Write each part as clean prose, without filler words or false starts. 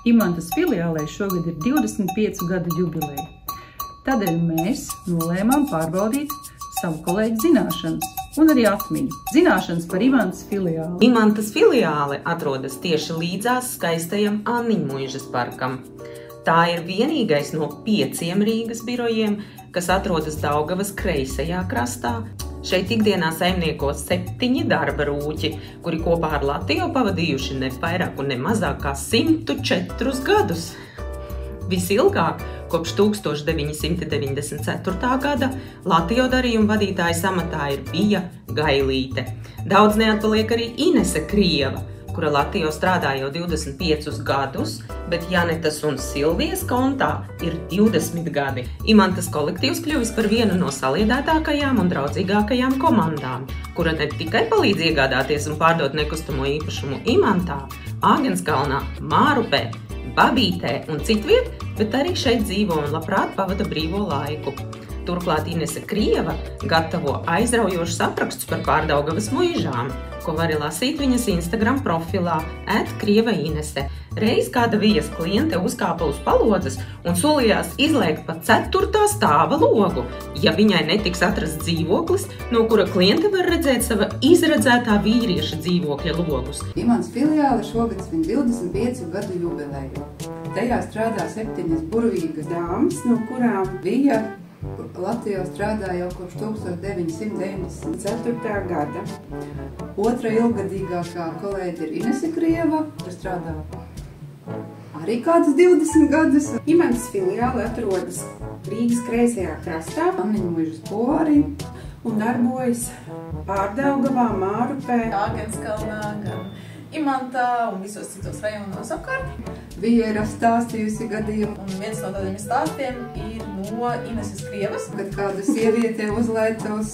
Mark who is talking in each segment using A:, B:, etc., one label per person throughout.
A: Imantas filiālei šogad ir 25 gadu jubileja. Tādēļ mēs nolēmām pārbaudīt savu kolēģu zināšanas un arī atmiņu. Zināšanas par Imantas filiāli.
B: Imantas filiāle atrodas tieši līdzās skaistajam Anniņmuižas parkam. Tā ir vienīgais no 5 Rīgas birojiem, kas atrodas Daugavas kreisajā krastā. Šeit ikdienā saimnieko 7 darba rūķi, kuri kopā ar Latiju pavadījuši ne vairāk un ne mazāk kā 104 gadus. Visilgāk, kopš 1994. gada, Latiju darījuma vadītājas amatā ir Vija Gailīte. Daudz neatpaliek arī Inese Krieva, kura Latiju strādā jau 25 gadus, bet Janetas un Silvijas kontā ir 20 gadi. Imantas kolektīvs kļuvis par vienu no saliedētākajām un draudzīgākajām komandām, kura ne tikai palīdz iegādāties un pārdot nekustamo īpašumu Imantā, Āgenskalnā, Mārupē, Babītē un citviet, bet arī šeit dzīvo un labprāt pavada brīvo laiku. Turklāt Inese Krieva gatavo aizraujošus aprakstus par Pārdaugavas muižām, ko var lasīt viņas Instagram profilā @KrievaInese. Reiz kāda Vijas kliente uzkāpa uz palodzes un solījās izliekt pa 4. stāva logu, ja viņai netiks atrasts dzīvoklis, no kura kliente var redzēt sava izredzētā vīrieša dzīvokļa logus.
C: Imantas filiāle šogad svin 25 gadu jubileju. Tajā strādā 7 burvīgas dāmas, no kurām Vija Latvijā strādā jau kopš 1994. gada. Otra ilgadīgākā kolēģe ir Inese Krieva, kas strādā arī kādas 20 gadus.
D: Imantas filiāle atrodas Rīgas kreisajā krastā,
C: Anniņmuižas porī
D: un darbojas Pārdaugavā, Mārupē,
E: Āgenskalnā, gan Imantā un visos citos rajonos apkārt.
C: Vija ir stāstījusi gadījumu,
E: Un viens no tādiem stāstiem ir no Ineses Krievas.
C: kad kāda sieviete uzlētos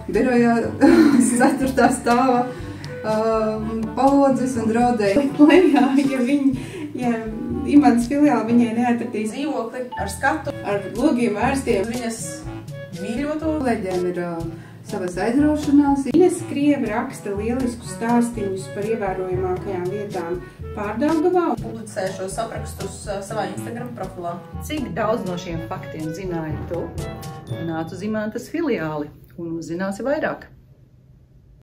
C: birojā 4. stāva palodzes un draudēja.
D: lejā, ja Imantas filiāle viņai neatradīs
E: Dzīvokli ar skatu,
D: ar logiem vērstiem.
E: viņas mīļoto.
C: Kolēģiem ir savas aizraušanās.
D: Inese Krieva raksta lieliskus stāstījumus par ievērojamākajām vietām Pārdaugavā.
E: Publicē šos aprakstus savā Instagram profilā.
A: Cik daudz no šiem faktiem zināji tu? Nāc uz Imantas filiāli un uzzināsi vairāk.